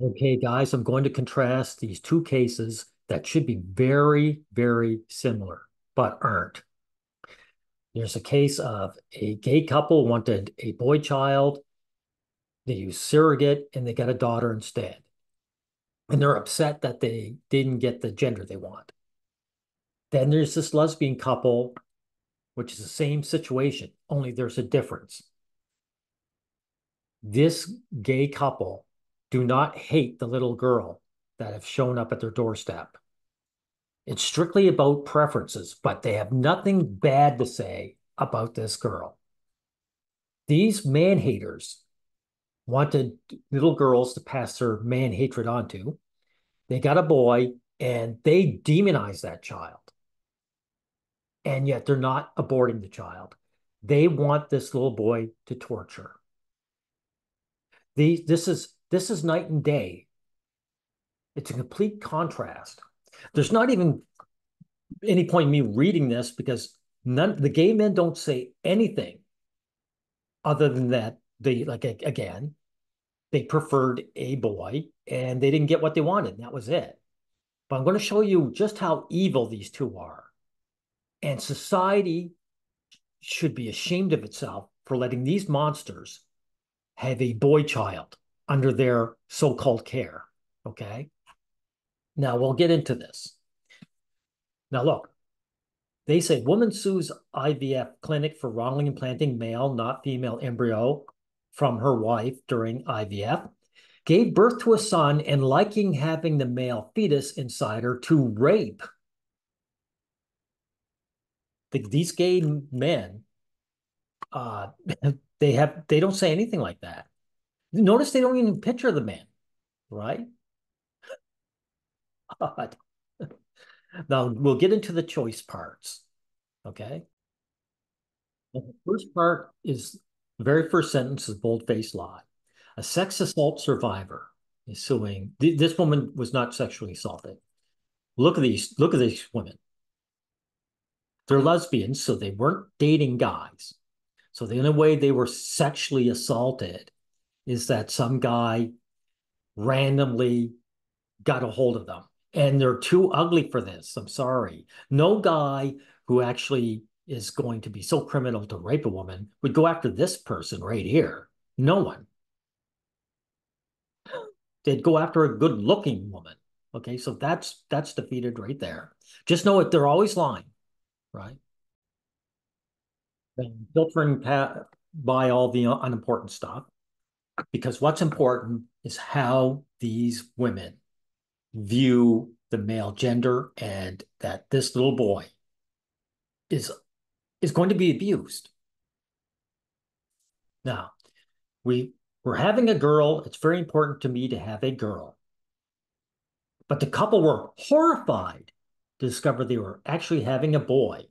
Okay, guys, I'm going to contrast these two cases that should be very, very similar, but aren't. There's a case of a gay couple wanted a boy child. They used surrogate and they got a daughter instead. And they're upset that they didn't get the gender they want. Then there's this lesbian couple, which is the same situation, only there's a difference. This gay couple do not hate the little girl that have shown up at their doorstep. It's strictly about preferences, but they have nothing bad to say about this girl. These man haters wanted little girls to pass their man hatred onto. They got a boy and they demonize that child. And yet they're not aborting the child. They want this little boy to torture. This is night and day. It's a complete contrast. There's not even any point in me reading this because none the gay men don't say anything other than that they like again they preferred a boy and they didn't get what they wanted and that was it. But I'm going to show you just how evil these two are, and society should be ashamed of itself for letting these monsters have a boy child under their so-called care. Okay, now we'll get into this. Now look, they say woman sues IVF clinic for wrongly implanting male, not female embryo from her wife during IVF. Gave birth to a son and liking having the male fetus inside her to rape. These gay men, uh, they don't say anything like that. Notice they don't even picture the man, right? But now we'll get into the choice parts. Okay. The first part is the very first sentence is bold-faced lie. A sex assault survivor is suing. This woman was not sexually assaulted. Look at these women. They're lesbians, so they weren't dating guys. So the only way they were sexually assaulted is that some guy randomly got a hold of them. And they're too ugly for this. I'm sorry. No guy who actually is going to be so criminal to rape a woman would go after this person right here. No one. They'd go after a good looking woman. Okay, so that's defeated right there. Just know it, they're always lying, right? And filtering by all the unimportant stuff, because what's important is how these women view the male gender and that this little boy is is going to be abused. Now, we're having a girl. It's very important to me to have a girl. But the couple were horrified to discover they were actually having a boy.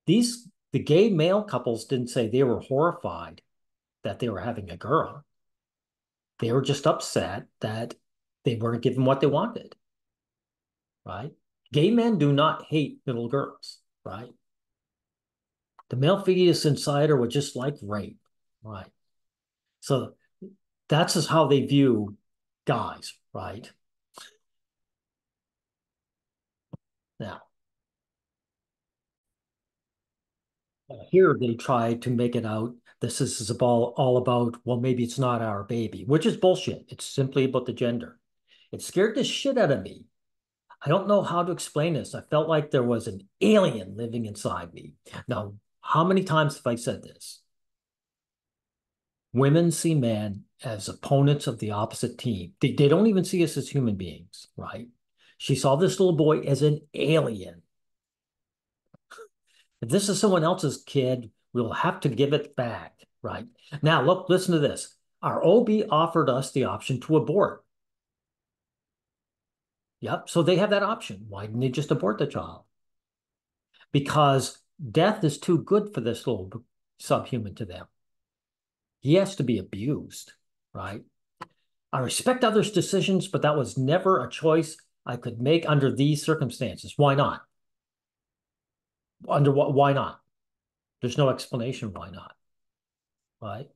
The gay male couples didn't say they were horrified that they were having a girl. They were just upset that they weren't given what they wanted, right? Gay men do not hate little girls, right? The male fetus inside her was just like rape, right? So that's just how they view guys, right? Now, here they try to make it out this is all about, well, maybe it's not our baby, which is bullshit. It's simply about the gender. It scared the shit out of me. I don't know how to explain this. I felt like there was an alien living inside me. Now, how many times have I said this? Women see men as opponents of the opposite team. They don't even see us as human beings, right? She saw this little boy as an alien. If this is someone else's kid, we'll have to give it back, right? Now, look, listen to this. Our OB offered us the option to abort. Yep, so they have that option. Why didn't they just abort the child? Because death is too good for this little subhuman to them. He has to be abused, right? I respect others' decisions, but that was never a choice I could make under these circumstances. Why not? Under what? Why not? There's no explanation why not, right?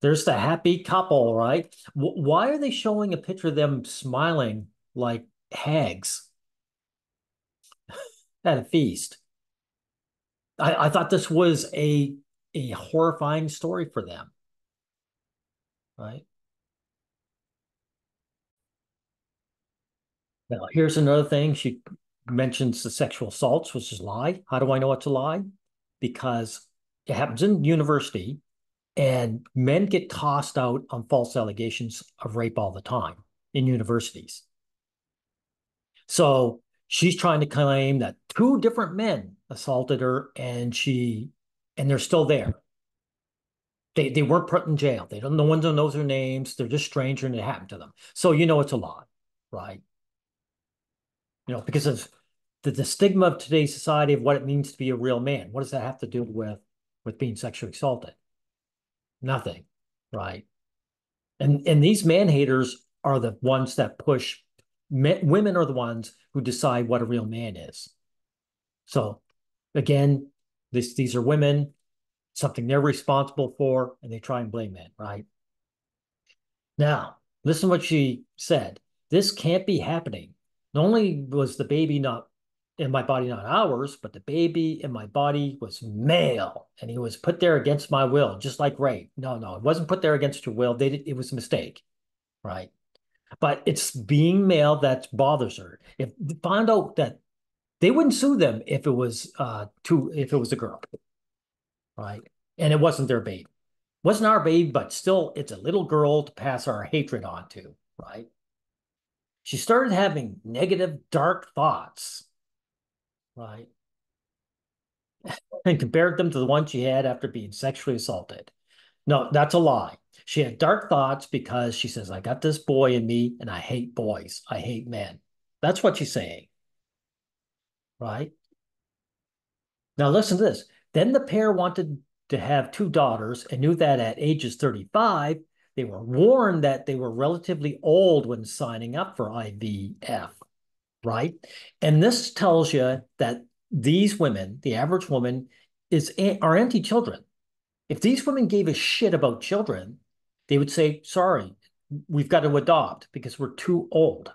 There's the happy couple, right? Why are they showing a picture of them smiling like hags at a feast? I thought this was a horrifying story for them, right? Now, here's another thing. She mentions the sexual assaults, which is a lie. How do I know it's a lie? Because it happens in university, and men get tossed out on false allegations of rape all the time in universities. So she's trying to claim that two different men assaulted her, and they're still there. They weren't put in jail. They don't. No one knows their names. They're just stranger, and it happened to them. So you know it's a lie, right? Because of the stigma of today's society of what it means to be a real man. What does that have to do with being sexually assaulted? Nothing, right? And these man haters are the ones that push women are the ones who decide what a real man is. So again, these are women, something they're responsible for, and they try and blame men, right? Now, listen to what she said. This can't be happening. Not only was the baby not in my body, not ours, but the baby in my body was male, and he was put there against my will, just like rape. No, no, it wasn't put there against your will. It was a mistake, right? But it's being male that bothers her. If found out that they wouldn't sue them if it was a girl, right? And it wasn't their baby. Wasn't our baby, but still, it's a little girl to pass our hatred on to, right? She started having negative, dark thoughts, right? And compared them to the ones she had after being sexually assaulted. No, that's a lie. She had dark thoughts because she says, I got this boy in me and I hate boys. I hate men. That's what she's saying, right? Now, listen to this. Then the pair wanted to have two daughters and knew that at ages 35, they were warned that they were relatively old when signing up for IVF, right? And this tells you that these women, the average woman, are anti-children. If these women gave a shit about children, they would say, sorry, we've got to adopt because we're too old.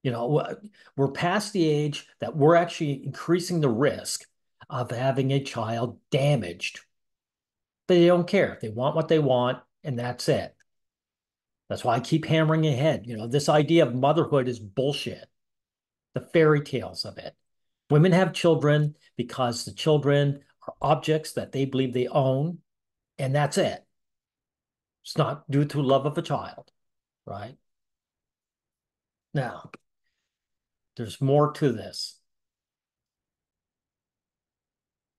We're past the age that we're actually increasing the risk of having a child damaged. But they don't care. They want what they want, and that's it. That's why I keep hammering ahead. This idea of motherhood is bullshit. The fairy tales of it. Women have children because the children are objects that they believe they own, and that's it. It's not due to love of a child, right? Now, there's more to this.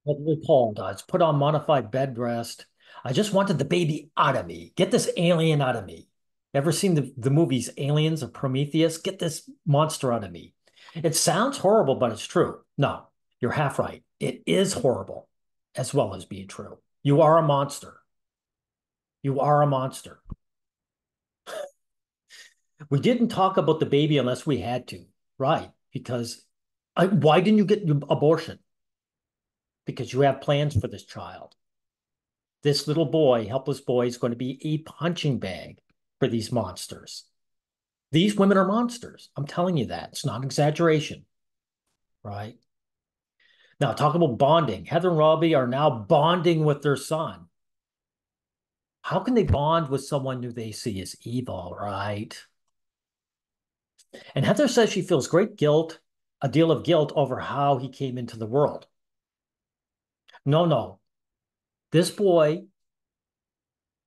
What we called, it's put on modified bed rest. I just wanted the baby out of me. Get this alien out of me. Ever seen the movies Aliens or Prometheus? Get this monster out of me. It sounds horrible, but it's true. No, you're half right. It is horrible as well as being true. You are a monster. You are a monster. We didn't talk about the baby unless we had to, right? Because why didn't you get your abortion? Because you have plans for this child. This little boy, helpless boy, is going to be a punching bag for these monsters. These women are monsters. I'm telling you that. It's not an exaggeration, right? Now, talk about bonding. Heather and Robbie are now bonding with their son. How can they bond with someone who they see as evil, right? And Heather says she feels great guilt, a deal of guilt over how he came into the world. No, no. This boy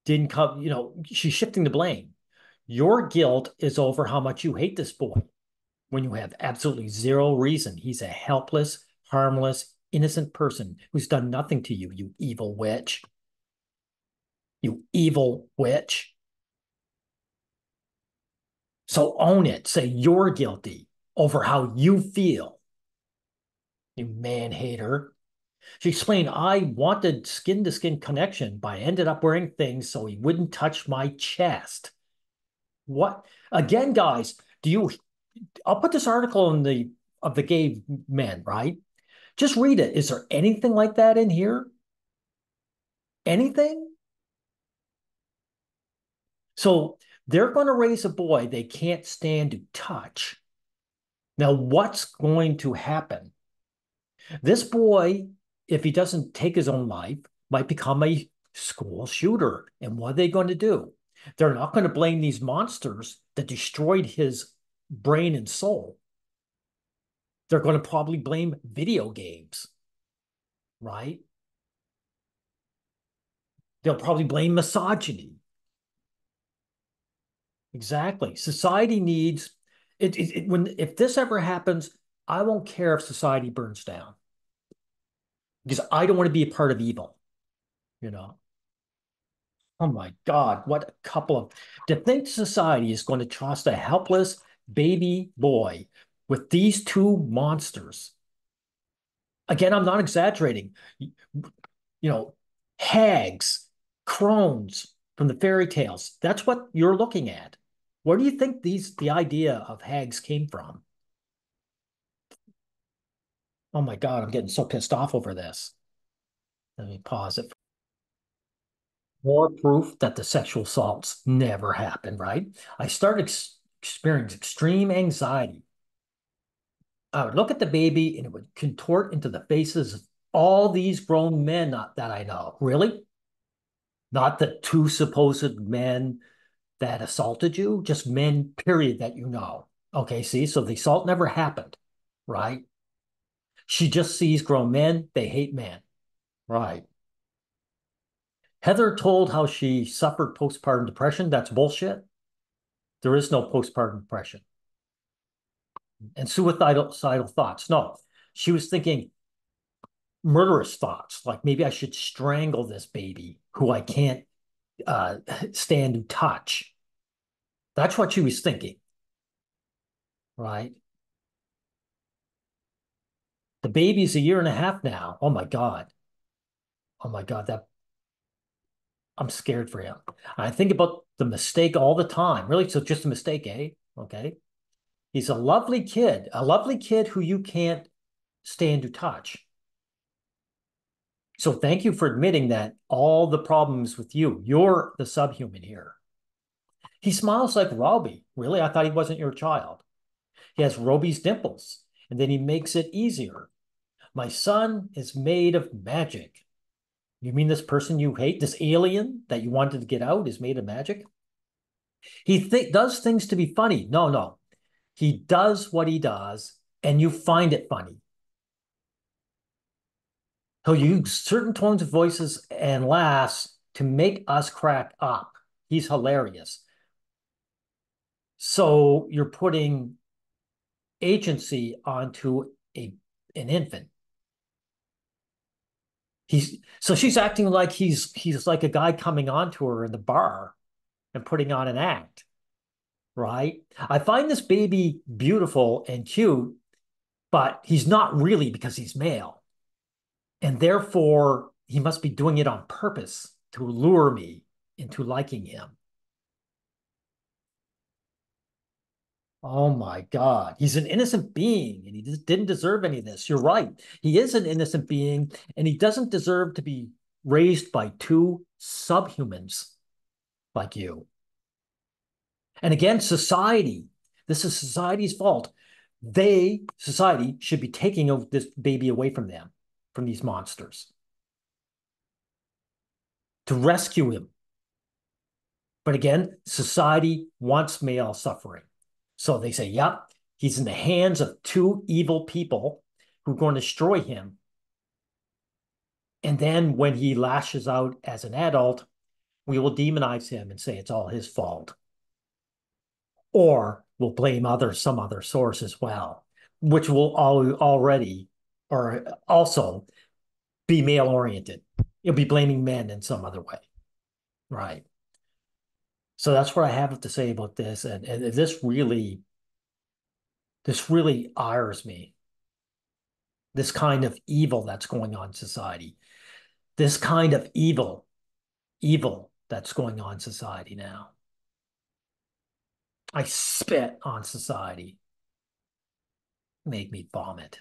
didn't come, she's shifting the blame. Your guilt is over how much you hate this boy when you have absolutely zero reason. He's a helpless, harmless, innocent person who's done nothing to you, you evil witch. You evil witch. So own it. Say you're guilty over how you feel, you man hater. She explained, I wanted skin to skin connection, but I ended up wearing things so he wouldn't touch my chest. What? Again, guys, I'll put this article in of the gay men, right? Just read it. Is there anything like that in here? Anything? So they're going to raise a boy they can't stand to touch. Now, what's going to happen? This boy, if he doesn't take his own life, might become a school shooter. And what are they going to do? They're not going to blame these monsters that destroyed his brain and soul. They're going to probably blame video games, right? They'll probably blame misogyny. Exactly. Society needs when if this ever happens, I won't care if society burns down because I don't want to be a part of evil, you know. Oh my God, what a couple of to think society is going to trust a helpless baby boy with these two monsters. Again, I'm not exaggerating. You know, hags, crones from the fairy tales. That's what you're looking at. Where do you think the idea of hags came from? Oh my God, I'm getting so pissed off over this. Let me pause it. More proof that the sexual assaults never happened, right? I started experiencing extreme anxiety. I would look at the baby and it would contort into the faces of all these grown men that I know. Really? Not the two supposed men that assaulted you, just men, period, that you know. Okay, see, so the assault never happened, right? She just sees grown men, they hate men, right? Heather told how she suffered postpartum depression. That's bullshit. There is no postpartum depression. And suicidal thoughts. No, she was thinking murderous thoughts, like maybe I should strangle this baby who I can't uh, stand to touch. That's what she was thinking, right? The baby's a year and a half now. Oh my God. Oh my God, that I'm scared for him. I think about the mistake all the time. Really, so just a mistake, eh? Okay. He's a lovely kid who you can't stand to touch. So thank you for admitting that all the problems with you. You're the subhuman here. He smiles like Robbie. Really? I thought he wasn't your child. He has Robbie's dimples, and then he makes it easier. My son is made of magic. You mean this person you hate, this alien that you wanted to get out, is made of magic? He does things to be funny. No, no. He does what he does, and you find it funny. He'll use certain tones of voices and laughs to make us crack up. He's hilarious. So you're putting agency onto an infant. So she's acting like he's like a guy coming onto her in the bar and putting on an act, right? I find this baby beautiful and cute, but he's not really because he's male. And therefore, he must be doing it on purpose to lure me into liking him. Oh my God. He's an innocent being and he just didn't deserve any of this. You're right. He is an innocent being and he doesn't deserve to be raised by two subhumans like you. And again, society. This is society's fault. Society, should be taking this baby away from them, from these monsters, to rescue him. But again, society wants male suffering. So they say, yep, he's in the hands of two evil people who are going to destroy him. And then when he lashes out as an adult, we will demonize him and say it's all his fault. Or we'll blame some other source as well, which will already or also be male oriented. You'll be blaming men in some other way. Right. So that's what I have to say about this. And this really ires me. This kind of evil that's going on in society. This kind of evil that's going on in society now. I spit on society. Make me vomit.